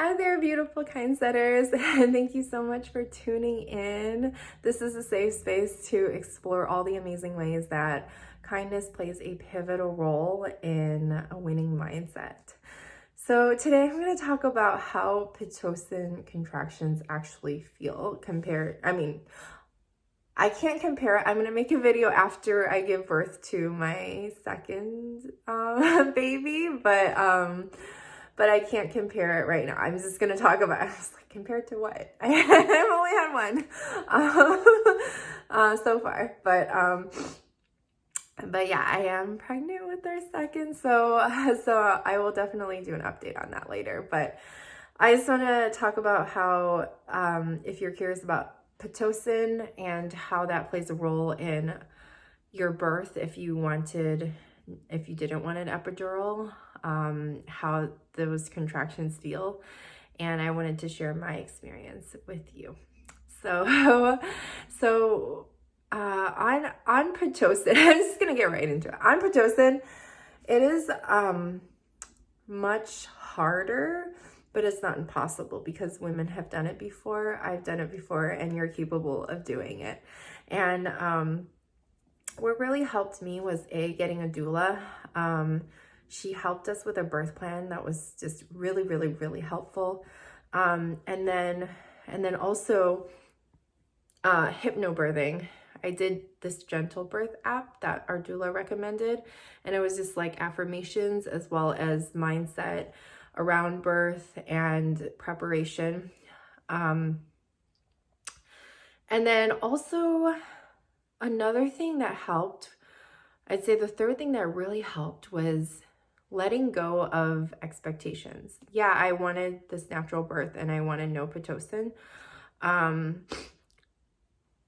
Hi there, beautiful kind setters, and thank you so much for tuning in. This is a safe space to explore all the amazing ways that kindness plays a pivotal role in a winning mindset. So today I'm going to talk about how pitocin contractions actually feel I can't compare it. I'm going to make a video after I give birth to my second baby, but I can't compare it right now. I'm just going to talk about it. I was like, compared to what? I've only had one so far, but yeah, I am pregnant with our second, so I will definitely do an update on that later. But I just want to talk about how, if you're curious about pitocin and how that plays a role in your birth, if you didn't want an epidural, how those contractions feel, and I wanted to share my experience with you. So on pitocin, I'm just gonna get right into it. On pitocin, it is much harder, but it's not impossible because women have done it before. I've done it before, and you're capable of doing it. And what really helped me was getting a doula. She helped us with a birth plan that was just really, really, really helpful. And then also hypnobirthing. I did this gentle birth app that our doula recommended, and it was just like affirmations as well as mindset around birth and preparation. And then also another thing that helped, I'd say the third thing that really helped was letting go of expectations. Yeah, I wanted this natural birth and I wanted no pitocin.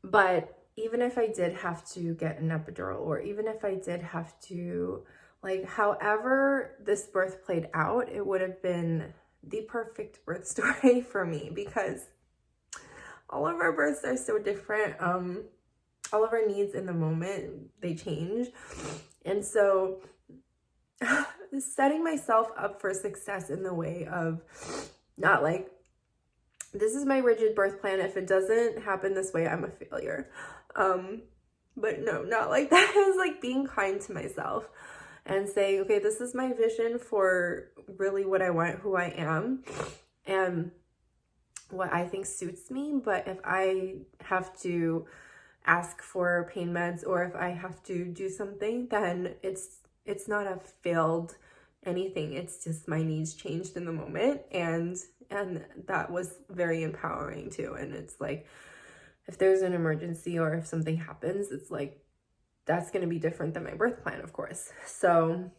But even if I did have to get an epidural, or even if I did have to, like, however this birth played out, it would have been the perfect birth story for me, because all of our births are so different. All of our needs in the moment, they change. And so setting myself up for success in the way of not like, this is my rigid birth plan. If it doesn't happen this way, I'm a failure. But no, not like that. It was like being kind to myself and saying, okay, this is my vision for really what I want, who I am, and what I think suits me. But if I have to ask for pain meds, or if I have to do something, then it's not a failed anything. It's just my needs changed in the moment, and that was very empowering too. And it's like, if there's an emergency or if something happens, it's like, that's going to be different than my birth plan, of course. So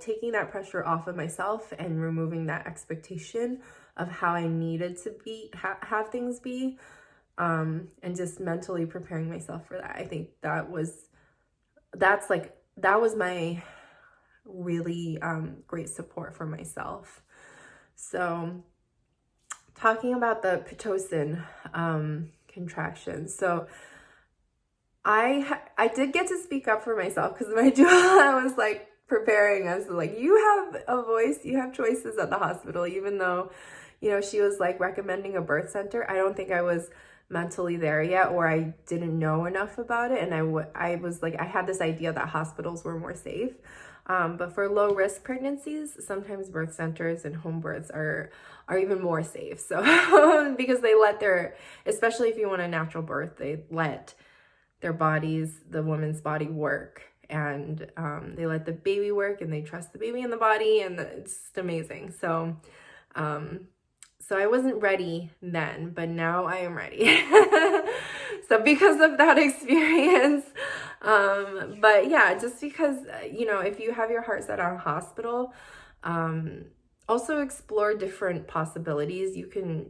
taking that pressure off of myself and removing that expectation of how I needed to be, have things be, and just mentally preparing myself for that. I think that was my really great support for myself. So talking about the pitocin contractions. So I did get to speak up for myself, because my doula was like preparing us, like, you have a voice, you have choices at the hospital, even though, you know, she was like recommending a birth center. I don't think I was mentally there yet, or I didn't know enough about it. And I was like, I had this idea that hospitals were more safe. But for low risk pregnancies, sometimes birth centers and home births are even more safe. So because they let especially if you want a natural birth, they let the woman's body work, and they let the baby work, and they trust the baby in the body, and it's just amazing. So I wasn't ready then, but now I am ready. So because of that experience, but yeah, just because, you know, if you have your heart set on hospital, also explore different possibilities. You can,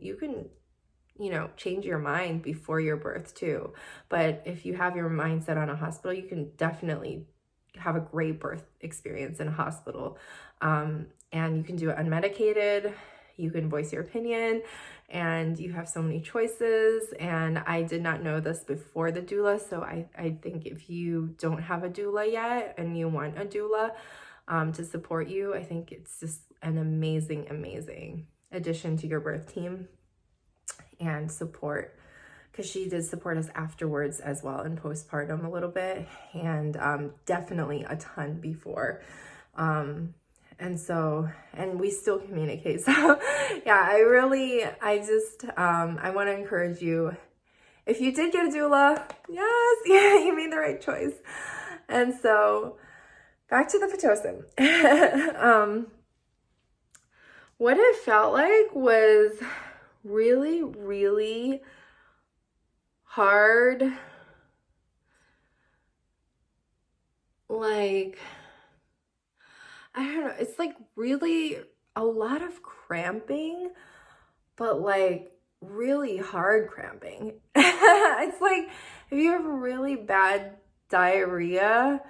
you know, change your mind before your birth too. But if you have your mind set on a hospital, you can definitely have a great birth experience in a hospital. And you can do it unmedicated. You can voice your opinion, and you have so many choices. And I did not know this before the doula. So I think if you don't have a doula yet and you want a doula to support you, I think it's just an amazing addition to your birth team and support, because she did support us afterwards as well in postpartum a little bit, and definitely a ton before. And we still communicate. So yeah, I want to encourage you, if you did get a doula, yes, yeah, you made the right choice. And so back to the Pitocin. What it felt like was really, really hard. Like, I don't know, it's like really a lot of cramping, but like really hard cramping. It's like if you have really bad diarrhea,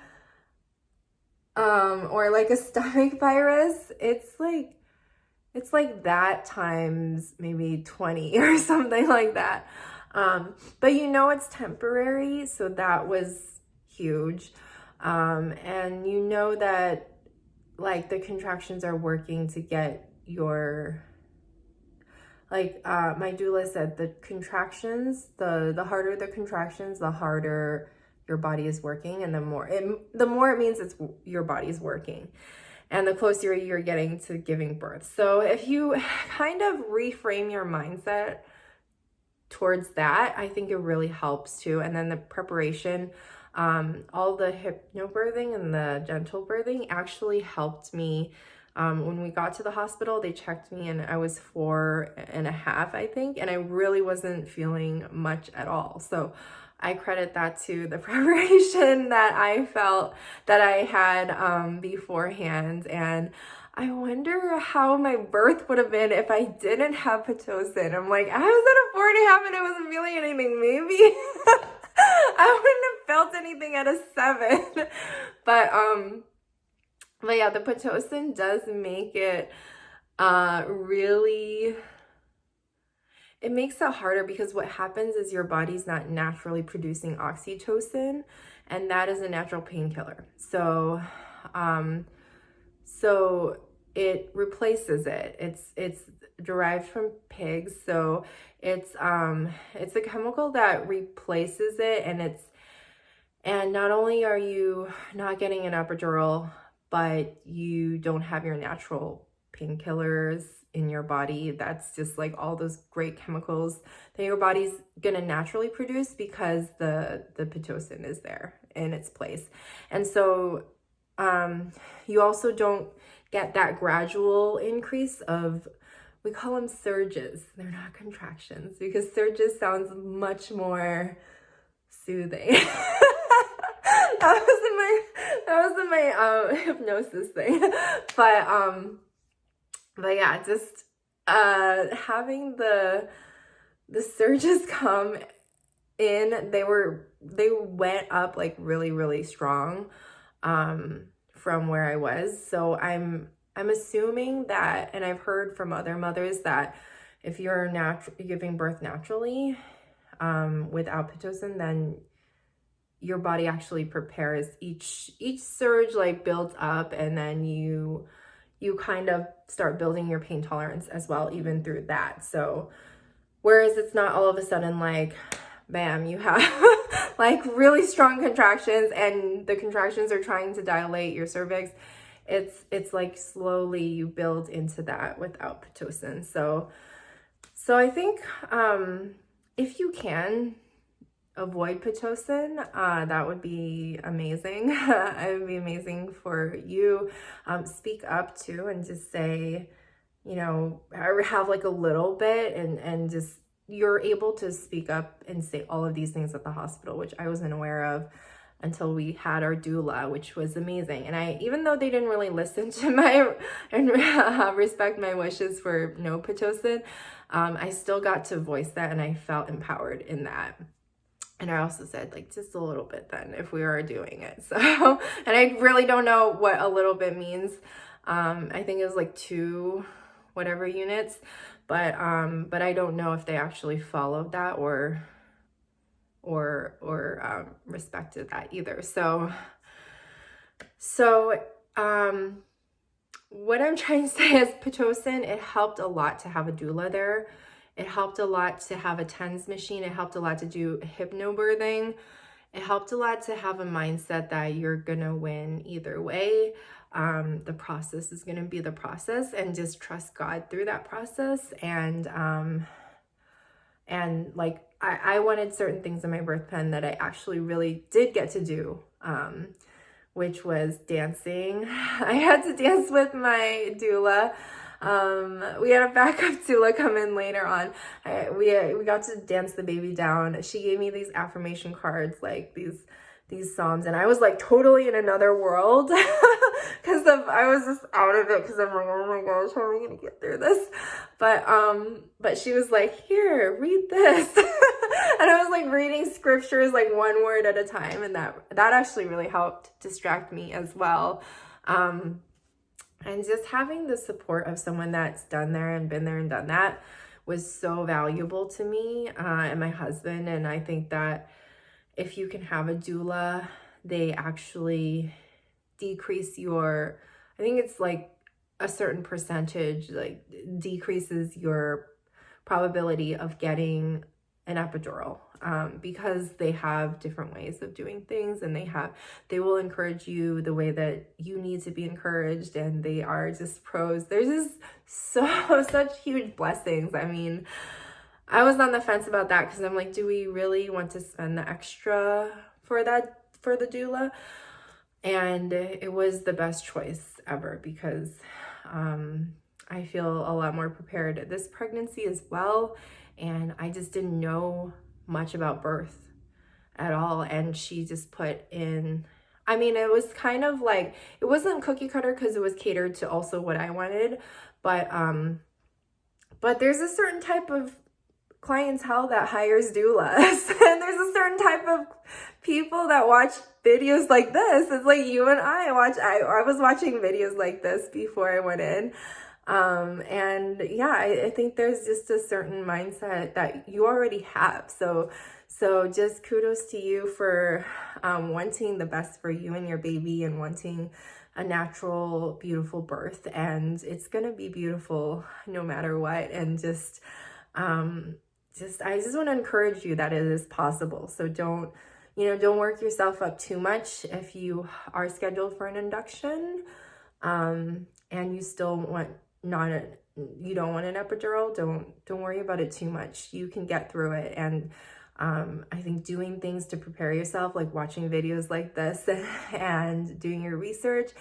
or like a stomach virus, it's like that times maybe 20 or something like that. But it's temporary, so that was huge. And that like the contractions are working to get your, like my doula said, the contractions, the harder the contractions, the harder your body is working, and the more it means your body's working, and the closer you're getting to giving birth. So if you kind of reframe your mindset towards that, I think it really helps too. And then the preparation, all the hypnobirthing and the gentle birthing actually helped me. When we got to the hospital, they checked me and I was 4.5, I think, and I really wasn't feeling much at all. So I credit that to the preparation that I felt that I had beforehand. And I wonder how my birth would have been if I didn't have Pitocin. I'm like, I was at a 4.5 and I wasn't feeling anything. Maybe I wouldn't have felt anything at a 7. But yeah, the Pitocin does make it really, it makes it harder, because what happens is your body's not naturally producing oxytocin, and that is a natural painkiller. So it replaces it. It's derived from pigs, so it's a chemical that replaces it, and not only are you not getting an epidural, but you don't have your natural painkillers in your body. That's just like all those great chemicals that your body's gonna naturally produce, because the Pitocin is there in its place. And so you also don't get that gradual increase of, we call them surges. They're not contractions, because surges sounds much more soothing. That was in my hypnosis thing. But yeah, just having the surges come in, they went up like really, really strong from where I was. So I'm assuming that, and I've heard from other mothers that if you're giving birth naturally without Pitocin, then your body actually prepares each surge, like builds up, and then you kind of start building your pain tolerance as well, even through that. So whereas it's not all of a sudden like bam, you have like really strong contractions and the contractions are trying to dilate your cervix, it's like slowly you build into that without Pitocin. So I think if you can avoid Pitocin, that would be amazing. It would be amazing for you. Speak up too, and just say, or have like a little bit, and just, you're able to speak up and say all of these things at the hospital, which I wasn't aware of until we had our doula, which was amazing. And even though they didn't really listen to and respect my wishes for no Pitocin, I still got to voice that, and I felt empowered in that. And I also said, like, just a little bit then, if we are doing it. So, and I really don't know what a little bit means. I think it was like 2 whatever units, but I don't know if they actually followed that or respected that either. So what I'm trying to say is pitocin, it helped a lot to have a doula there. It helped a lot to have a TENS machine. It helped a lot to do hypnobirthing. It helped a lot to have a mindset that you're gonna win either way. The process is gonna be the process, and just trust God through that process. And like I wanted certain things in my birth plan that I actually really did get to do, which was dancing. I had to dance with my doula. We had a backup doula come in later on. We got to dance the baby down. She gave me these affirmation cards, like these psalms, and I was like totally in another world because I was just out of it because I'm like, oh my gosh, how am I gonna get through this? But she was like, here, read this. And I was like reading scriptures like one word at a time, and that actually really helped distract me as well. And just having the support of someone that's done there and been there and done that was so valuable to me and my husband. And I think that if you can have a doula, they actually decrease your, I think it's like a certain percentage, like decreases your probability of getting an epidural, because they have different ways of doing things, and they will encourage you the way that you need to be encouraged, and they are just pros. There's just such huge blessings. I mean, I was on the fence about that because I'm like, do we really want to spend the extra for the doula? And it was the best choice ever because I feel a lot more prepared this pregnancy as well. And I just didn't know much about birth at all. And she just put in, I mean, it was kind of like, it wasn't cookie cutter because it was catered to also what I wanted. But there's a certain type of clientele that hires doulas. And there's a certain type of people that watch videos like this. It's like you and I was watching videos like this before I went in. And yeah, I think there's just a certain mindset that you already have. So just kudos to you for wanting the best for you and your baby and wanting a natural, beautiful birth. And it's going to be beautiful no matter what. And I just want to encourage you that it is possible. So don't work yourself up too much if you are scheduled for an induction, and you still you don't want an epidural. Don't worry about it too much. You can get through it. And I think doing things to prepare yourself, like watching videos like this and doing your research,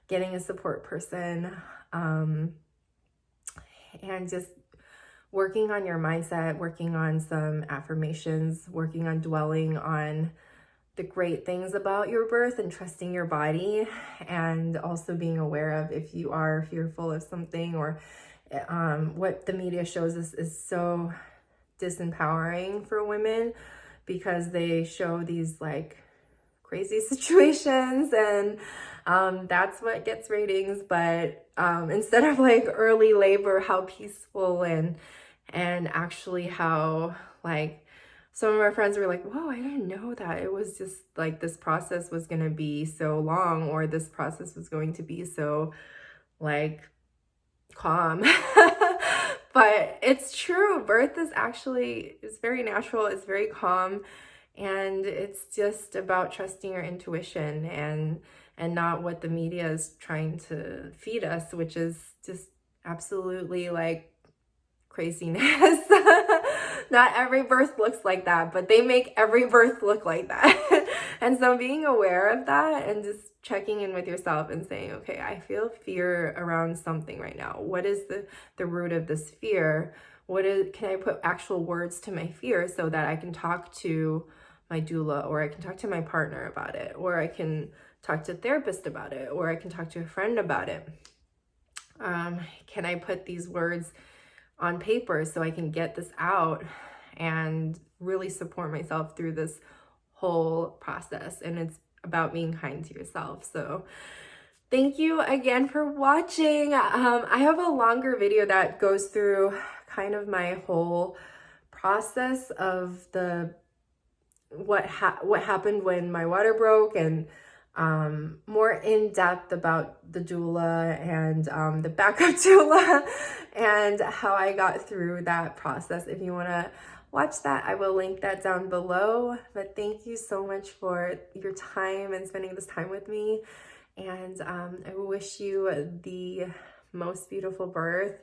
getting a support person, and just working on your mindset, working on some affirmations, working on dwelling on the great things about your birth and trusting your body, and also being aware of if you are fearful of something, or what the media shows us is so disempowering for women because they show these like crazy situations, and that's what gets ratings. But instead of like early labor, how peaceful and actually how like some of our friends were like, whoa, I didn't know that it was just like this process was going to be so long, or this process was going to be so like calm. But it's true. Birth is it's very natural. It's very calm. And it's just about trusting your intuition and not what the media is trying to feed us, which is just absolutely like craziness. Not every birth looks like that, but they make every birth look like that. And so being aware of that and just checking in with yourself and saying, okay, I feel fear around something right now. What is the root of this fear? Can I put actual words to my fear so that I can talk to my doula, or I can talk to my partner about it, or I can talk to a therapist about it, or I can talk to a friend about it? Can I put these words on paper so I can get this out and really support myself through this whole process? And it's about being kind to yourself. So thank you again for watching. I have a longer video that goes through kind of my whole process of what happened when my water broke, and more in depth about the doula and the backup doula and how I got through that process. If you want to watch that, I will link that down below. But thank you so much for your time and spending this time with me. And I wish you the most beautiful birth.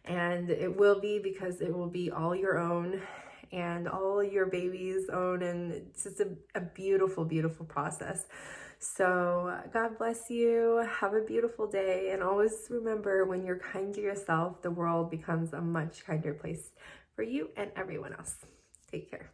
And it will be, because it will be all your own and all your baby's own. And it's just a beautiful, beautiful process. So God bless you. Have a beautiful day. And always remember, when you're kind to yourself, the world becomes a much kinder place for you and everyone else. Take care.